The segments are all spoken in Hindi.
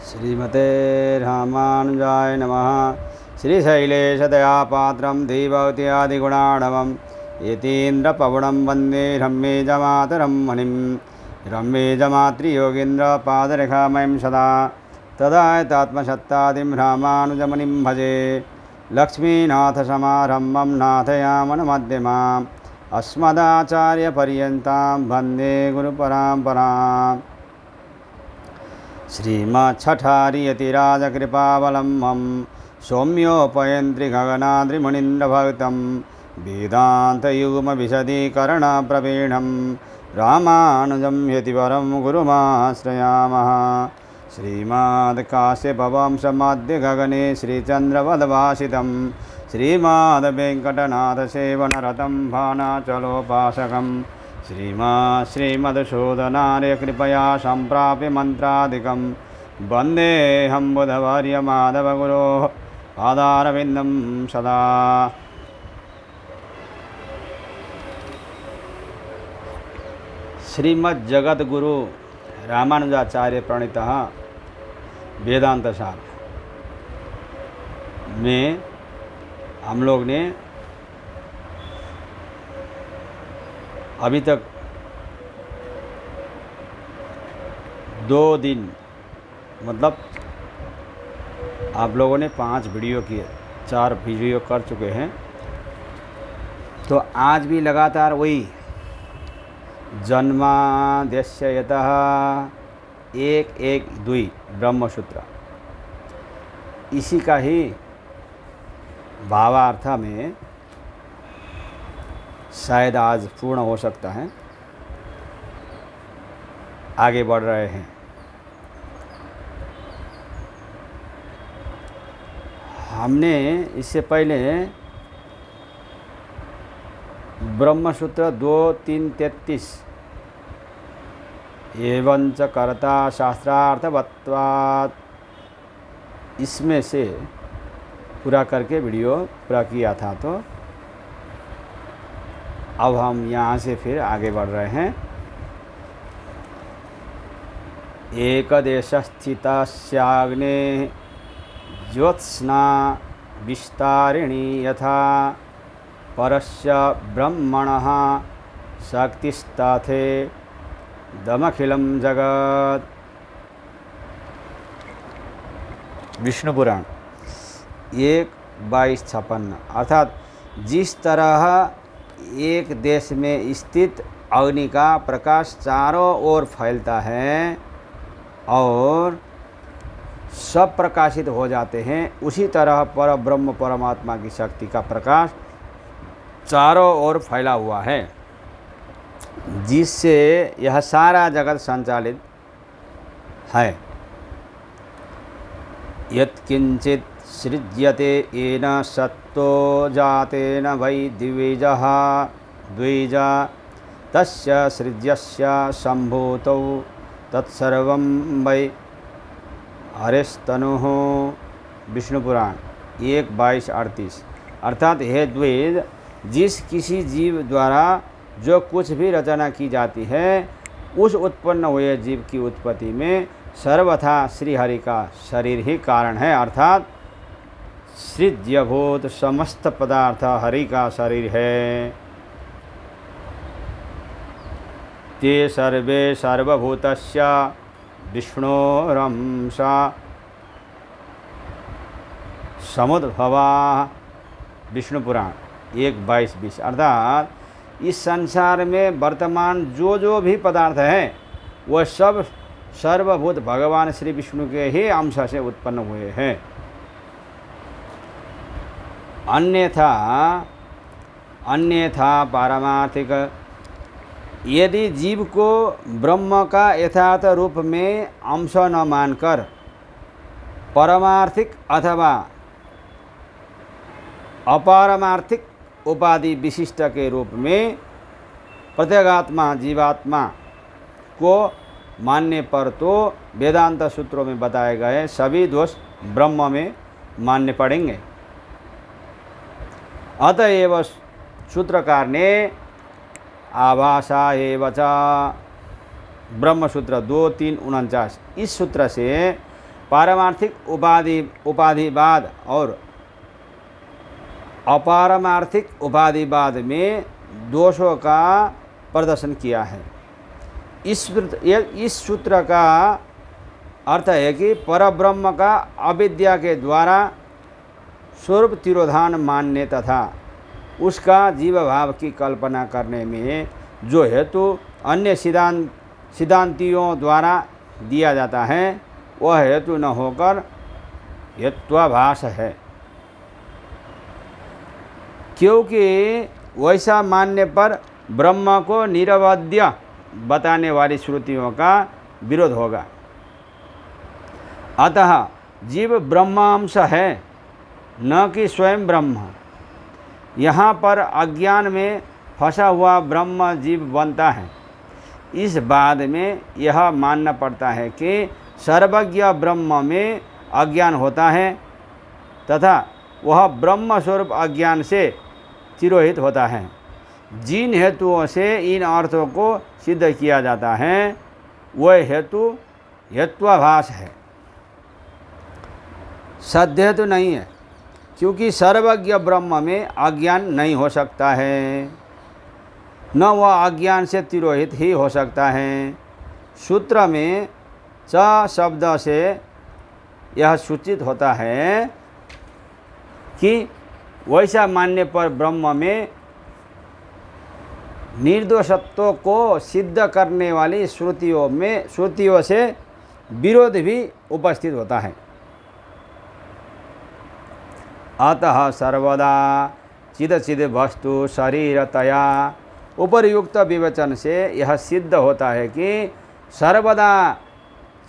श्रीमते रामानुजाय नमः। श्रीशैलेशदयापात्रं धीभवत्यादिगुणाणवं यतीन्द्रपवनं वन्दे रम्येजमातरं मुनिं रम्येजमातृयोगीन्द्रपादरेखामयं सदा तदायतात्मसत्तादिं रामानुजमुनिं भजे। लक्ष्मीनाथसमारम्भं नाथयामनमध्यमाम् अस्मदाचार्यपर्यन्तां वन्दे गुरुपरम्पराम्। श्रीमच्छठारियतिराजकृपावलम्बं सौम्योपयन्त्रि गगनाद्रिमुनीन्द्रभक्तं वेदान्तयुग्मविशदीकरणप्रवीणं रामानुजं यतिवरं गुरुमाश्रयामः। श्रीमद्काश्यपवंशमध्य गगने श्रीचन्द्रवद्भासितं श्रीमद्वेङ्कटनाथसेवनरतं भानाचलोपासकं श्रीमदशोधनार्यकृपया सम्प्राप्य मन्त्रादिकं वन्देऽहं बुधवर्यमाधवगुरोः पादारविन्दं सदा। श्रीमज्जगद्गुरु रामानुजाचार्य प्रणीतः वेदांत सार में हम लोग ने अभी तक 2 दिन मतलब आप लोगों ने 5 वीडियो किए, 4 वीडियो कर चुके हैं। तो आज भी लगातार वही जन्माद्यस्य यतः 1-1-2 ब्रह्मसूत्र, इसी का ही भावार्थ में शायद आज पूर्ण हो सकता है। आगे बढ़ रहे हैं। हमने इससे पहले ब्रह्मसूत्र 2-3-33 एवंच कर्ता शास्त्रार्थवत्वात्, इसमें से पूरा करके वीडियो पूरा किया था। तो अब हम यहाँ से फिर आगे बढ़ रहे हैं। एकदेशस्थितस्याग्ने ज्योत्स्ना विस्तारिणी यथा परस्य ब्रह्मणः शक्तिस्ताथे दमखिलं जगत्। विष्णु पुराण 1:22-56। अर्थात जिस तरह एक देश में स्थित अग्नि का प्रकाश चारों ओर फैलता है और सब प्रकाशित हो जाते हैं, उसी तरह पर ब्रह्म परमात्मा की शक्ति का प्रकाश चारों ओर फैला हुआ है, जिससे यह सारा जगत संचालित है। यत्किंचित् सृज्यते येन सत्तो जातेन वै द्विजः द्विजा तस्य सृज्यस्य सम्भूतौ तत्सर्वं वै हरेस्तनुः। विष्णु पुराण 1:22-38। अर्थात हे द्विज, जिस किसी जीव द्वारा जो कुछ भी रचना की जाती है, उस उत्पन्न हुए जीव की उत्पत्ति में सर्वथा श्री हरि का शरीर ही कारण है। अर्थात सृज्यभूत समस्त पदार्थ हरि का शरीर है। ते सर्वे सर्वभूतस्य विष्णोरंशा समुद्भवा। विष्णु पुराण 1:22-20। अर्थात इस संसार में वर्तमान जो भी पदार्थ है, वह सब सर्वभूत भगवान श्री विष्णु के ही अंश से उत्पन्न हुए हैं। अन्यथा पारमार्थिक, यदि जीव को ब्रह्म का यथार्थ रूप में अंश न मानकर परमार्थिक अथवा अपारमार्थिक उपाधि विशिष्ट के रूप में प्रत्यगात्मा जीवात्मा को मानने पर, तो वेदांत सूत्रों में बताए गए सभी दोष ब्रह्म में मानने पड़ेंगे। अतएव सूत्रकार ने आभासा एव च ब्रह्मसूत्र 2-3-49 इस सूत्र से पारमार्थिक उपाधिवाद और अपारमार्थिक उपाधिवाद में दोषों का प्रदर्शन किया है। इस सूत्र का अर्थ है कि परब्रह्म का अविद्या के द्वारा स्वरूप तिरोधान मानने तथा उसका जीव भाव की कल्पना करने में जो हेतु अन्य सिद्धांतियों द्वारा दिया जाता है वह हेतु न होकर हेत्वाभास है, क्योंकि वैसा मानने पर ब्रह्म को निरवध्य बताने वाली श्रुतियों का विरोध होगा। अतः जीव ब्रह्मांश है, न कि स्वयं ब्रह्म। यहाँ पर अज्ञान में फंसा हुआ ब्रह्म जीव बनता है। इस बाद में यह मानना पड़ता है कि सर्वज्ञ ब्रह्म में अज्ञान होता है तथा वह ब्रह्म स्वरूप अज्ञान से तिरोहित होता है। जिन हेतुओं से इन अर्थों को सिद्ध किया जाता है वह हेतु हेत्वाभास है, सद्य हेतु नहीं है, क्योंकि सर्वज्ञ ब्रह्म में अज्ञान नहीं हो सकता है, न वह अज्ञान से तिरोहित ही हो सकता है। सूत्र में च शब्द से यह सूचित होता है कि वैसा मानने पर ब्रह्म में निर्दोषत्व को सिद्ध करने वाली श्रुतियों से विरोध भी उपस्थित होता है। अतः सर्वदा चिद वस्तु शरीरतया उपर्युक्त विवेचन से यह सिद्ध होता है कि सर्वदा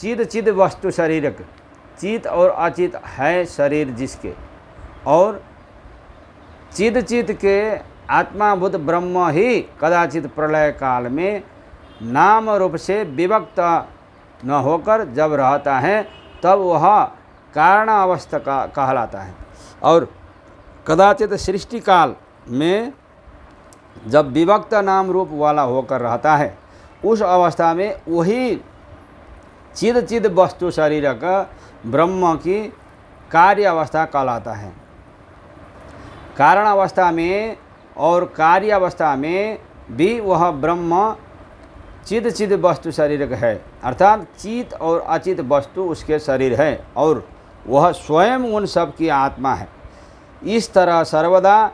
चिद वस्तु शरीरक, चित और अचित है शरीर जिसके, और चिद के आत्माभूत ब्रह्म ही कदाचित प्रलय काल में नाम रूप से विभक्त न होकर जब रहता है तब वह कारण अवस्था का कहलाता है, और कदाचित सृष्टि काल में जब विभक्त नाम रूप वाला होकर रहता है उस अवस्था में वही चिद वस्तु शरीर का ब्रह्म की कार्य अवस्था कहलाता है। कारण अवस्था में और कार्य अवस्था में भी वह ब्रह्म चिद वस्तु शरीर का है, अर्थात चित और अचित वस्तु उसके शरीर है और वह स्वयं उन सब की आत्मा है। इस तरह सर्वदा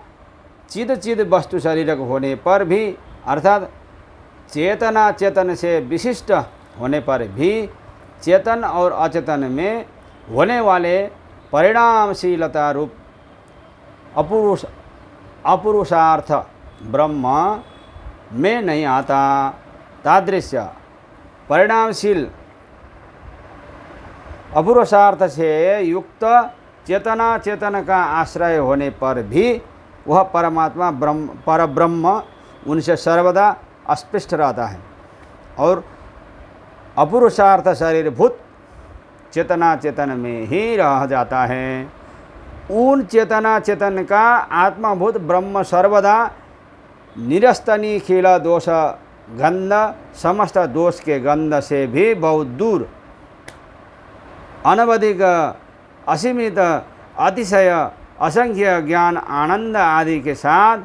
चिद वस्तु शरीरक होने पर भी, अर्थात चेतना चेतन से विशिष्ट होने पर भी चेतन और अचेतन में होने वाले परिणामशीलता रूप अपुरुषार्थ ब्रह्म में नहीं आता। तादृश्य परिणामशील अपुरुषार्थ से युक्त चेतना चेतन का आश्रय होने पर भी वह परमात्मा परब्रह्म उनसे सर्वदा अस्पृष्ट रहता है और अपुरुषार्थ शरीरभूत चेतना चेतन में ही रह जाता है। उन चेतना चेतन का आत्माभूत ब्रह्म सर्वदा निरस्तनिखिल दोष गंध, समस्त दोष के गंध से भी बहुत दूर, अनवधिक असीमित अतिशय असंख्य ज्ञान आनंद आदि के साथ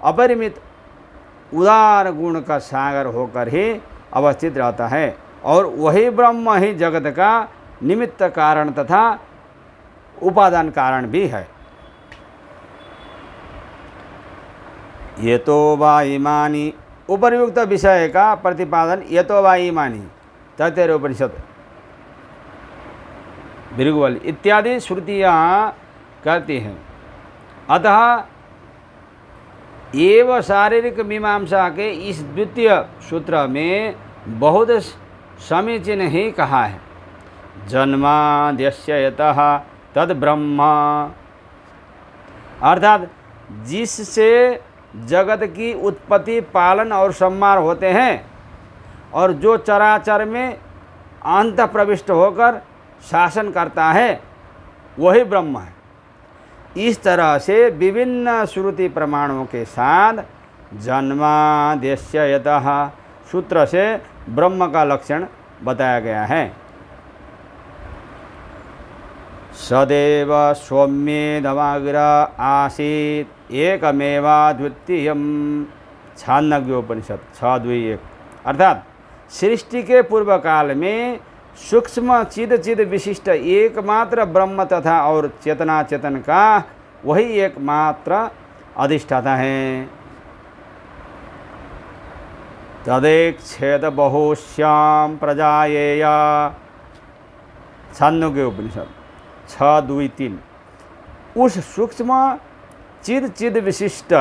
अपरिमित उदार गुण का सागर होकर ही अवस्थित रहता है और वही ब्रह्म ही जगत का निमित्त कारण तथा उपादान कारण भी है। ये तो वा इमानी उपर्युक्त विषय का प्रतिपादन ये तो वा इमानी तैत्तरीय उपनिषद भृगुवल इत्यादि श्रुतियाँ करती हैं। अतः एव शारीरिक मीमांसा के इस द्वितीय सूत्र में बहुत समीचीन ही कहा है। जन्माद्यस्य यतः तद ब्रह्म, अर्थात जिससे जगत की उत्पत्ति पालन और संहार होते हैं और जो चराचर में अंत प्रविष्ट होकर शासन करता है वही ब्रह्म है। इस तरह से विभिन्न श्रुति प्रमाणों के साथ जन्माद्यस्य यतः सूत्र से ब्रह्म का लक्षण बताया गया है। सदैव सौम्येदमग्र आसीत् एकमेवाद्वितीयम्। छांदोग्योपनिषद 6:2-1। अर्थात सृष्टि के पूर्व काल में सूक्ष्म चिद विशिष्ट एकमात्र ब्रह्म तथा और चेतना चेतन का वही एकमात्र अधिष्ठाता है। तदेक छेद बहुश्याम प्रजायेय। छांदोग्य उपनिषद 6:2-3। उस सूक्ष्म चिद विशिष्ट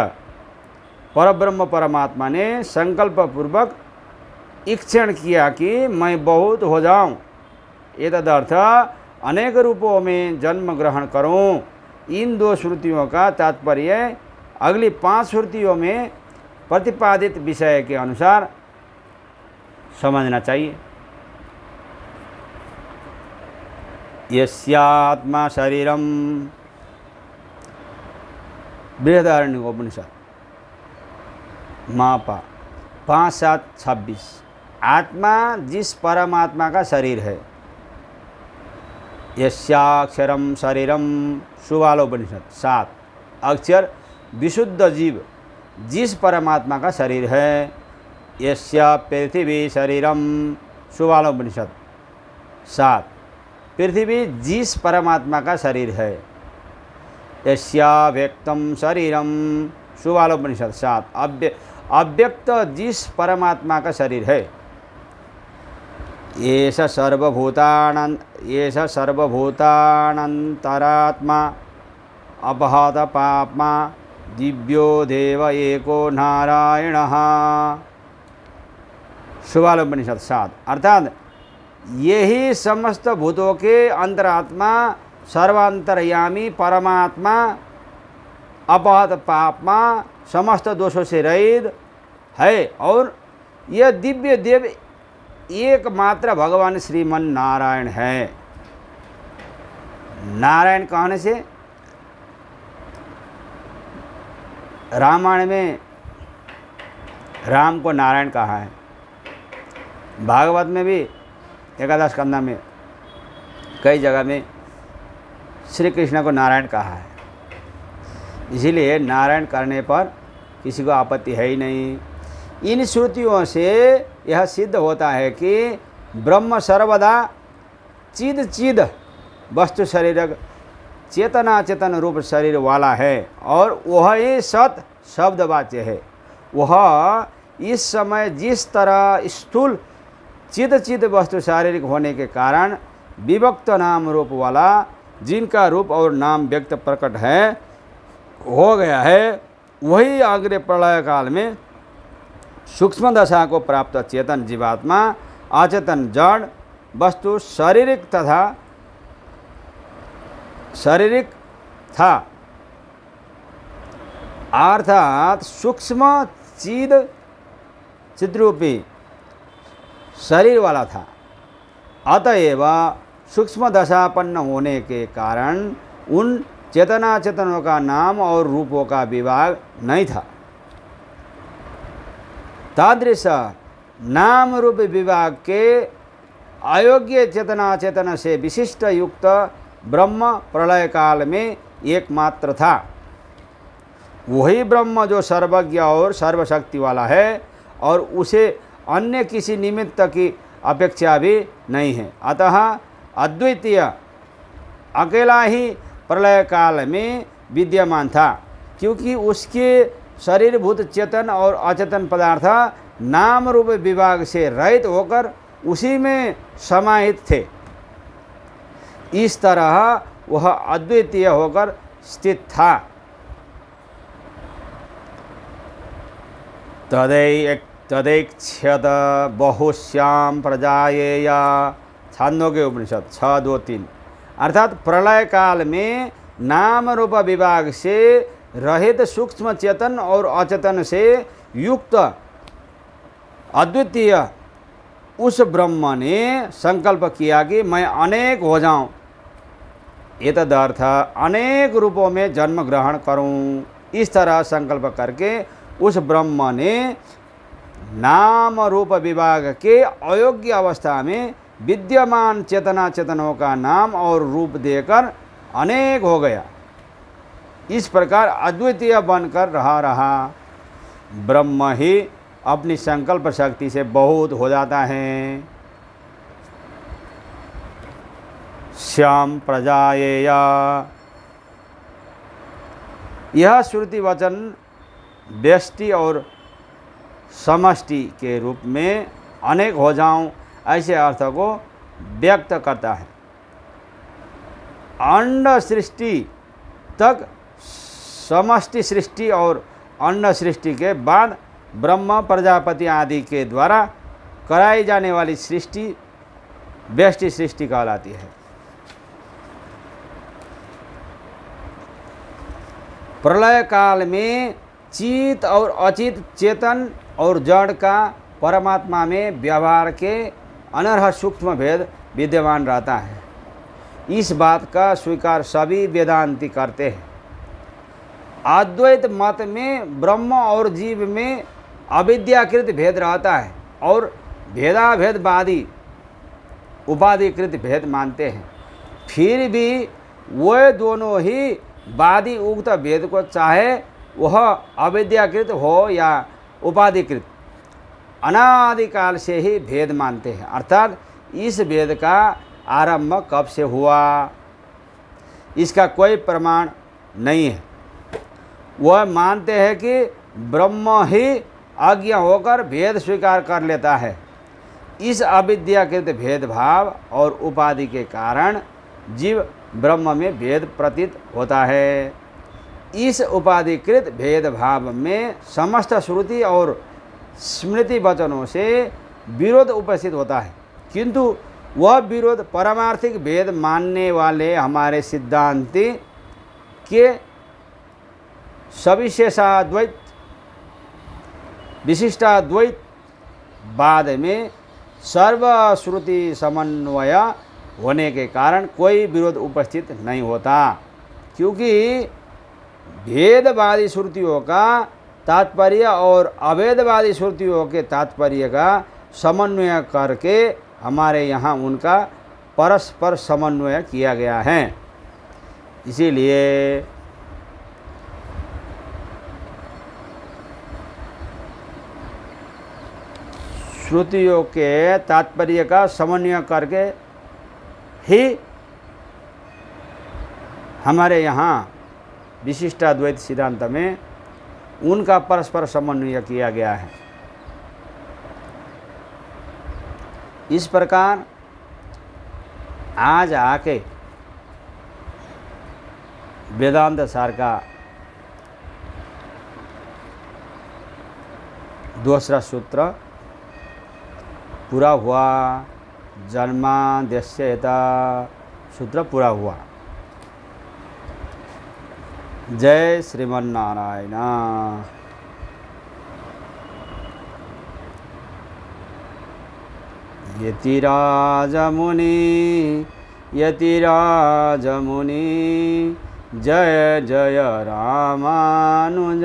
परब्रह्म परमात्मा ने संकल्प पूर्वक इक्षण किया कि मैं बहुत हो जाऊं, एतदर्थ अनेक रूपों में जन्म ग्रहण करूं। इन 2 श्रुतियों का तात्पर्य अगली 5 श्रुतियों में प्रतिपादित विषय के अनुसार समझना चाहिए। यस्यात्मा शरीरम। बृहदारण्यकोपनिषद मापा 5:7-26। आत्मा जिस परमात्मा का शरीर है। यस्याक्षरम शरीरम। सुबालोपनिषद 7। अक्षर विशुद्ध जीव जिस परमात्मा का शरीर है। यस्या पृथ्वी शरीरम। सुबालोपनिषद 7। पृथ्वी जिस परमात्मा का शरीर है। यस्या व्यक्तम शरीरम। सुबालोपनिषद 7। अव्यक्त जिस परमात्मा का शरीर है। एष सर्वभूतानंतरात्मा अपहत पाप्मा दिव्यो देव एको नारायणः। सुबालोपनिषद 7। अर्थात यही समस्त भूतों के अंतरात्मा सर्वांतरयामी परमात्मा अपहत पापमा समस्त दोषों से रहित है और यह दिव्य देव एकमात्र भगवान श्रीमन नारायण है। नारायण कहने से रामायण में राम को नारायण कहा है। भागवत में भी एकादश स्कंद में कई जगह में श्री कृष्ण को नारायण कहा है। इसीलिए नारायण करने पर किसी को आपत्ति है ही नहीं। इन श्रुतियों से यह सिद्ध होता है कि ब्रह्म सर्वदा चिद वस्तु शरीर चेतना चेतन रूप शरीर वाला है और वह ही सत शब्दवाच्य है। वह इस समय जिस तरह स्थूल चिद वस्तु शारीरिक होने के कारण विभक्त नाम रूप वाला जिनका रूप और नाम व्यक्त प्रकट है हो गया है, वही अग्रे प्रलय काल में सूक्ष्म दशा को प्राप्त चेतन जीवात्मा अचेतन जड़ वस्तु शारीरिक था। अर्थात सूक्ष्म चिद्रूपी शरीर वाला था। अतएव सूक्ष्म दशापन्न होने के कारण उन चेतना चेतनों का नाम और रूपों का विभाग नहीं था। तादृश नाम रूप विभाग के अयोग्य चेतना चेतन से विशिष्ट युक्त ब्रह्म प्रलय काल में एकमात्र था। वही ब्रह्म जो सर्वज्ञ और सर्वशक्ति वाला है और उसे अन्य किसी निमित्त की अपेक्षा भी नहीं है। अतः अद्वितीय अकेला ही प्रलय काल में विद्यमान था, क्योंकि उसके शरीरभूत चेतन और अचेतन पदार्थ नाम रूप विभाग से रहित होकर उसी में समाहित थे। इस तरह वह अद्वितीय होकर स्थित था। तदैक्षत बहुश्याम प्रजायेय। छांदोग्य उपनिषद 6:2-3। अर्थात प्रलय काल में नाम रूप विभाग से रहित सूक्ष्म चेतन और अचेतन से युक्त अद्वितीय उस ब्रह्म ने संकल्प किया कि मैं अनेक हो जाऊं, एतदर्थ अनेक रूपों में जन्म ग्रहण करूं। इस तरह संकल्प करके उस ब्रह्म ने नाम रूप विभाग के अयोग्य अवस्था में विद्यमान चेतना चेतनों का नाम और रूप देकर अनेक हो गया। इस प्रकार अद्वितीय बनकर रहा ब्रह्म ही अपनी संकल्प शक्ति से बहुत हो जाता है। श्याम प्रजायेय, यह श्रुति वचन व्यष्टि और समष्टि के रूप में अनेक हो जाऊं ऐसे अर्थ को व्यक्त करता है। अंड सृष्टि तक समष्टि सृष्टि और अंड सृष्टि के बाद ब्रह्म प्रजापति आदि के द्वारा कराई जाने वाली सृष्टि व्यष्टि सृष्टि कहलाती है। प्रलय काल में चित और अचित, चेतन और जड़ का परमात्मा में व्यवहार के अनर्ह सूक्ष्म भेद विद्यमान रहता है। इस बात का स्वीकार सभी वेदांती करते हैं। अद्वैत मत में ब्रह्म और जीव में अविद्याकृत भेद रहता है और भेदाभेदवादी उपाधिकृत भेद मानते हैं। फिर भी वे दोनों ही वादी उक्त भेद को चाहे वह अविद्याकृत हो या उपाधिकृत अनादिकाल से ही भेद मानते हैं। अर्थात इस भेद का आरंभ कब से हुआ इसका कोई प्रमाण नहीं है। वह मानते हैं कि ब्रह्म ही अज्ञ होकर भेद स्वीकार कर लेता है। इस अविद्याकृत भेदभाव और उपाधि के कारण जीव ब्रह्म में भेद प्रतीत होता है। इस उपाधिकृत भेदभाव में समस्त श्रुति और स्मृति वचनों से विरोध उपस्थित होता है, किंतु वह विरोध पारमार्थिक भेद मानने वाले हमारे सिद्धांती के सविशेषाद्वैत विशिष्टाद्वैत बाद में सर्वश्रुति समन्वय होने के कारण कोई विरोध उपस्थित नहीं होता, क्योंकि भेदवादी श्रुतियों का तात्पर्य और अभेदवादी श्रुतियों के तात्पर्य का समन्वय करके हमारे यहाँ उनका परस्पर समन्वय किया गया है। इसीलिए श्रुतियों के तात्पर्य का समन्वय करके ही हमारे यहाँ विशिष्टाद्वैत सिद्धांत में उनका परस्पर समन्वय किया गया है। इस प्रकार आज आके वेदांत सार का दूसरा सूत्र पूरा हुआ। जन्माद्यस्य यथा सूत्र पूरा हुआ। जय श्रीमन्नारायण। यतिराजमुनि जय जय रामानुज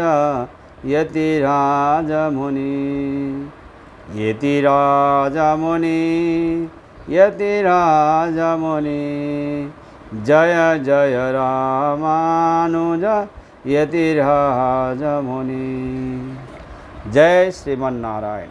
यतिराजमुनि यतिराजमुनि जय जय रामानुज यतिराजमुनि। जय श्रीमन्नारायण।